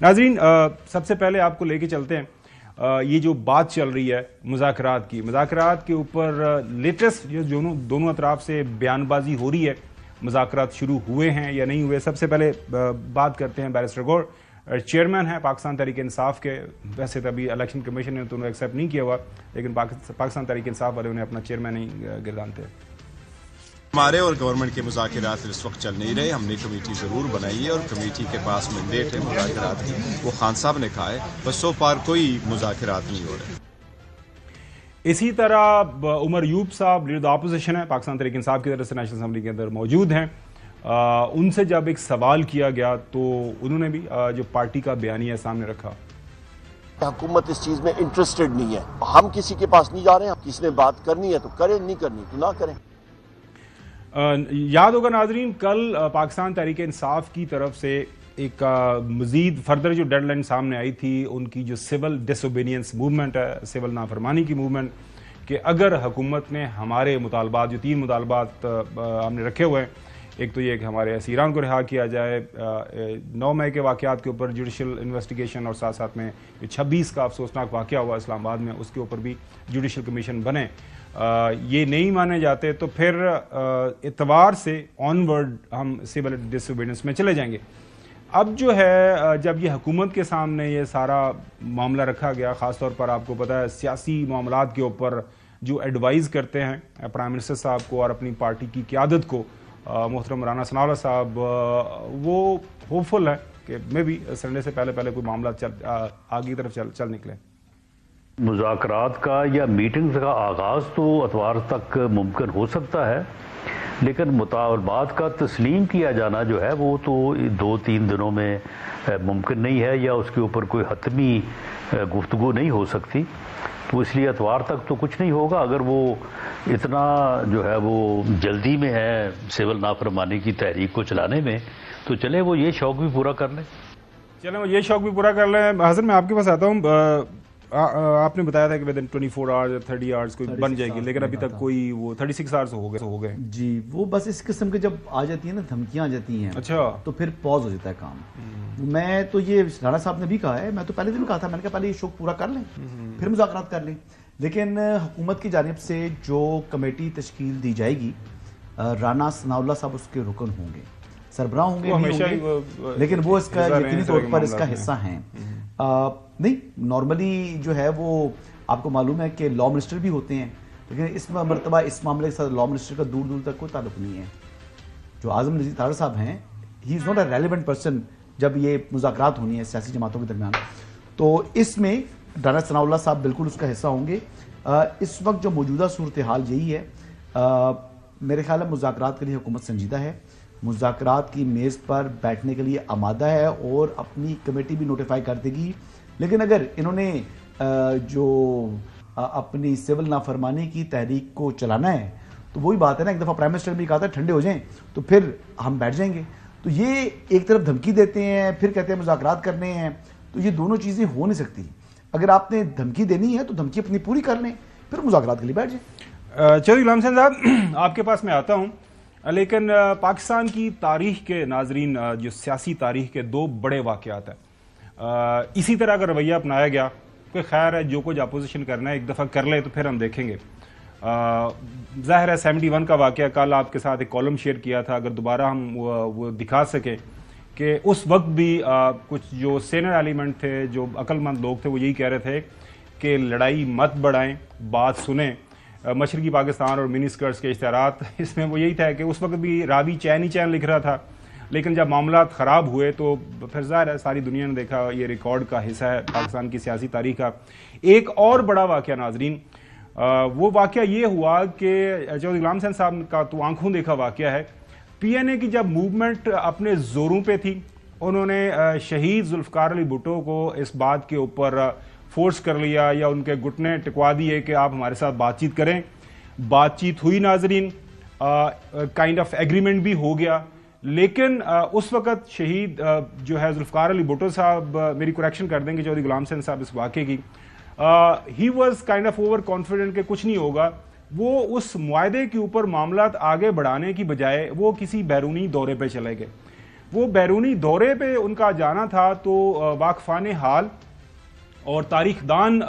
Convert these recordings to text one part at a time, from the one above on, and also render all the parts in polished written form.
ناظرین سب سے پہلے آپ کو لے کے چلتے ہیں یہ جو بات چل رہی ہے مذاکرات کے اوپر لیٹسٹ جو دونوں اطراف سے بیان بازی ہو رہی ہے، مذاکرات شروع ہوئے ہیں یا نہیں ہوئے. سب سے پہلے بات کرتے ہیں بیرسٹر گور، چیئرمین ہیں پاکستان تحریک انصاف کے. ویسے تو ابھی الیکشن کمیشن نے تو انہوں ایکسیپٹ نہیں کیا ہوا، لیکن پاکستان تحریک انصاف والے انہیں اپنا چیئرمین نہیں گردانتے. ہمارے اور گورنمنٹ کے مذاکرات اس وقت چل نہیں رہے. ہم نے کمیٹی ضرور بنائی ہے اور کمیٹی کے پاس مینڈیٹ ہے مذاکرات کی، وہ خان صاحب نے کہا ہے، بس سو فار کوئی مذاکرات نہیں ہو رہے. اسی طرح عمر یوب صاحب لیڈر اپوزیشن ہے پاکستان تحریک انصاف کی طرف سے، نیشنل اسمبلی کے اندر موجود ہیں. ان سے جب ایک سوال کیا گیا تو انہوں نے بھی جو پارٹی کا بیانیہ سامنے رکھا. حکومت اس چیز میں انٹرسٹڈ نہیں ہے، ہم کسی کے پاس نہیں جا رہے ہیں. کسی نے بات کرنی ہے تو کریں، نہیں کرنی تو نہ کریں. یاد ہوگا ناظرین، کل پاکستان تحریک انصاف کی طرف سے ایک مزید فردر جو ڈیڈ لائن سامنے آئی تھی، ان کی جو سول ڈس اوبیڈینس موومنٹ ہے، سول نافرمانی کی موومنٹ، کہ اگر حکومت نے ہمارے مطالبات، جو 3 مطالبات ہم نے رکھے ہوئے ہیں، ایک تو یہ کہ ہمارے اسیران کو رہا کیا جائے، 9 مئی کے واقعات کے اوپر جوڈیشل انویسٹیگیشن، اور ساتھ ساتھ میں جو 26 کا افسوسناک واقعہ ہوا اسلام آباد میں، اس کے اوپر بھی جوڈیشل کمیشن بنے، یہ نہیں مانے جاتے تو پھر اتوار سے آنورڈ ہم سول ڈس اوبیڈینس میں چلے جائیں گے. اب جو ہے جب یہ حکومت کے سامنے یہ سارا معاملہ رکھا گیا، خاص طور پر آپ کو پتہ ہے سیاسی معاملات کے اوپر جو ایڈوائز کرتے ہیں پرائم منسٹر صاحب کو اور اپنی پارٹی کی قیادت کو، محترم رانا ثناء اللہ صاحب، وہ ہوپ فل ہے کہ میں بھی سنڈے سے پہلے کوئی معاملات آگے کی طرف چل نکلے. مذاکرات کا یا میٹنگز کا آغاز تو اتوار تک ممکن ہو سکتا ہے، لیکن مطالبات کا تسلیم کیا جانا جو ہے وہ تو 2-3 دنوں میں ممکن نہیں ہے، یا اس کے اوپر کوئی حتمی گفتگو نہیں ہو سکتی. تو اس لیے اتوار تک تو کچھ نہیں ہوگا. اگر وہ اتنا جو ہے وہ جلدی میں ہے سول نافرمانی کی تحریک کو چلانے میں، تو چلے وہ یہ شوق بھی پورا کر لیں. حضرت میں آپ کے پاس آتا ہوں. آپ نے بتایا تھا کہ ودن 24 آورز 30 آورز کوئی بن جائے گی، لیکن ابھی تک کوئی وہ 36 آورز ہو گئے. جی وہ بس اس قسم کے جب آ جاتی ہیں نا، دھمکیاں آ جاتی ہیں، اچھا، تو پھر پاز ہو جاتا ہے کام. میں تو یہ رانا صاحب نے بھی کہا ہے، میں تو پہلے دن کہا تھا، میں نے کہا پہلے یہ شوق پورا کر لیں پھر مذاکرات کر لیں. لیکن حکومت کی جانب سے جو کمیٹی تشکیل دی جائے گی، رانا ثناء اللہ صاحب اس کے رکن ہوں گے، سربراہ ہوں گے، لیکن وہ اس کا یقینی طور پر اس کا حصہ ہیں. نہیں، نارملی جو ہے وہ آپ کو معلوم ہے کہ لا منسٹر بھی ہوتے ہیں، لیکن اس مرتبہ اس معاملے کے ساتھ لا منسٹر کا دور دور تک کوئی تعلق نہیں ہے. جو اعظم نذیر تارڑ صاحب ہیں، he is not a relevant person جب یہ مذاکرات ہونی ہے سیاسی جماعتوں کے درمیان. تو اس میں رانا ثناء اللہ صاحب بالکل اس کا حصہ ہوں گے. اس وقت جو موجودہ صورتحال یہی ہے، میرے خیال ہے مذاکرات کے لیے حکومت سنجیدہ ہے، مذاکرات کی میز پر بیٹھنے کے لیے آمادہ ہے اور اپنی کمیٹی بھی نوٹیفائی کر دے گی. لیکن اگر انہوں نے جو اپنی سول نافرمانی کی تحریک کو چلانا ہے تو وہی بات ہے نا، ایک دفعہ پرائم منسٹر بھی کہا تھا ٹھنڈے ہو جائیں تو پھر ہم بیٹھ جائیں گے. تو یہ ایک طرف دھمکی دیتے ہیں، پھر کہتے ہیں مذاکرات کرنے ہیں، تو یہ دونوں چیزیں ہو نہیں سکتی. اگر آپ نے دھمکی دینی ہے تو دھمکی اپنی پوری کر لیں، پھر مذاکرات کے لیے بیٹھ جائیں. چودھری غلام حسین صاحب، آپ کے پاس میں آتا ہوں، لیکن پاکستان کی تاریخ کے ناظرین، جو سیاسی تاریخ کے 2 بڑے واقعات ہیں، اسی طرح کا رویہ اپنایا گیا. کوئی خیر ہے، جو کچھ اپوزیشن کرنا ہے ایک دفعہ کر لے تو پھر ہم دیکھیں گے. ظاہر ہے 71 کا واقعہ، کل آپ کے ساتھ ایک کالم شیئر کیا تھا، اگر دوبارہ ہم وہ دکھا سکیں کہ اس وقت بھی کچھ جو سینئر ایلیمنٹ تھے، جو عقل مند لوگ تھے، وہ یہی کہہ رہے تھے کہ لڑائی مت بڑھائیں، بات سنیں. مشرقی پاکستان اور منی اسکرٹس کے اشتہارات، اس میں وہ یہی تھا کہ اس وقت بھی راوی چین ہی چین لکھ رہا تھا، لیکن جب معاملات خراب ہوئے تو پھر ظاہر ہے ساری دنیا نے دیکھا، یہ ریکارڈ کا حصہ ہے پاکستان کی سیاسی تاریخ کا. ایک اور بڑا واقعہ ناظرین، وہ واقعہ یہ ہوا کہ چودھری غلام حسین صاحب کا تو آنکھوں دیکھا واقعہ ہے. پی این اے کی جب موومنٹ اپنے زوروں پہ تھی، انہوں نے شہید ذوالفقار علی بھٹو کو اس بات کے اوپر فورس کر لیا یا ان کے گھٹنے ٹکوا دیے کہ آپ ہمارے ساتھ بات چیت کریں. بات چیت ہوئی ناظرین، کائنڈ آف ایگریمنٹ بھی ہو گیا، لیکن اس وقت شہید جو ہے ذوالفقار علی بھٹو صاحب، میری کریکشن کر دیں گے چودھری غلام حسین صاحب اس واقعے کی، he was kind of over confident کہ کچھ نہیں ہوگا. وہ اس معاہدے کے اوپر معاملات آگے بڑھانے کی بجائے وہ کسی بیرونی دورے پہ چلے گئے. وہ بیرونی دورے پہ ان کا جانا تھا تو واقفان حال اور تاریخ دان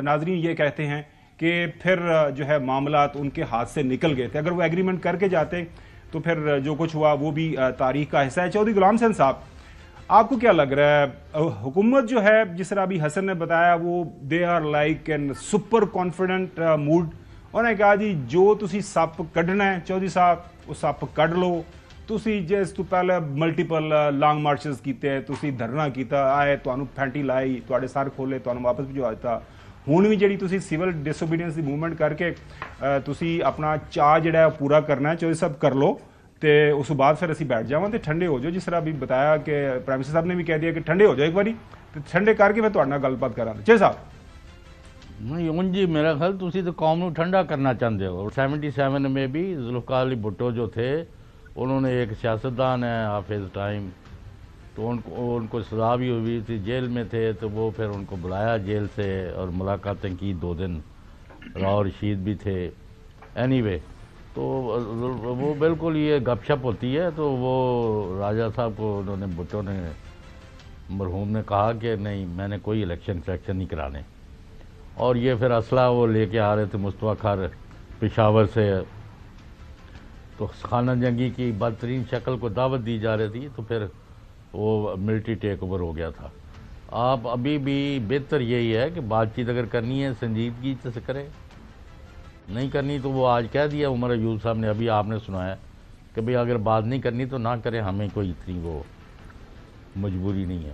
ناظرین یہ کہتے ہیں کہ پھر جو ہے معاملات ان کے ہاتھ سے نکل گئے تھے. اگر وہ ایگریمنٹ کر کے جاتے تو پھر جو کچھ ہوا وہ بھی تاریخ کا حصہ ہے. چودھری غلام حسین صاحب, آپ کو کیا لگ رہا ہے, حکومت جو ہے جس طرح ابھی حسن نے بتایا وہ they are like in super confident mood, انہوں نے کہا جی جو تسی سپ کڈنا ہے چودھری صاحب وہ سپ کڈ لو, تسی جس تو پہلے ملٹیپل لانگ مارچز کیتے, تسی دھرنا کیتا, آئے تانوں پھینٹی لائی, تواڈے سر کھولے, تانوں واپس بھجوا دیتا. ہن بھی جڑی تسی سول ڈس اوبیڈینس دی موومنٹ کر کے تسی اپنا چاہ جڑا ہے پورا کرنا ہے, چودھری صاحب کر لو تے اس بعد پھر اسی بیٹھ جاواں تے ٹھنڈے ہو جاؤ. جس طرح ابھی بتایا کہ پرائم منسٹر صاحب نے بھی کہہ دیا کہ ٹھنڈے ہو جاؤ ایک باری, تے ٹھنڈے کر کے پھر تہاڈے نال گل بات کراں. چودھری صاحب نہیں ہوں جی, میرا خیال تسی تو قوم نو ٹھنڈا کرنا چاہتے ہو. 77 میں بھی ذوالفقار علی بھٹو جو تھے انہوں نے ایک سیاستدان ہے حافظ ٹائم, تو ان کو سزا بھی ہوئی تھی, جیل میں تھے, تو وہ پھر ان کو بلایا جیل سے اور ملاقاتیں کی 2 دن, راؤ رشید بھی تھے. اینی وے تو وہ بالکل یہ گپ شپ ہوتی ہے. تو وہ راجہ صاحب کو انہوں نے بھٹو نے مرحوم نے کہا کہ نہیں میں نے کوئی الیکشن نہیں کرانے, اور یہ پھر اسلحہ وہ لے کے آ رہے تھے مصطفیٰ خار پشاور سے, تو خانہ جنگی کی بدترین شکل کو دعوت دی جا رہی تھی, تو پھر وہ ملٹری ٹیک اوور ہو گیا تھا. آپ ابھی بھی بہتر یہی ہے کہ بات چیت اگر کرنی ہے سنجیدگی سے کرے, نہیں کرنی تو وہ آج کہہ دیا عمر ایوب صاحب نے, ابھی آپ نے سنایا کہ بھئی اگر بات نہیں کرنی تو نہ کریں, ہمیں کوئی اتنی وہ مجبوری نہیں ہے.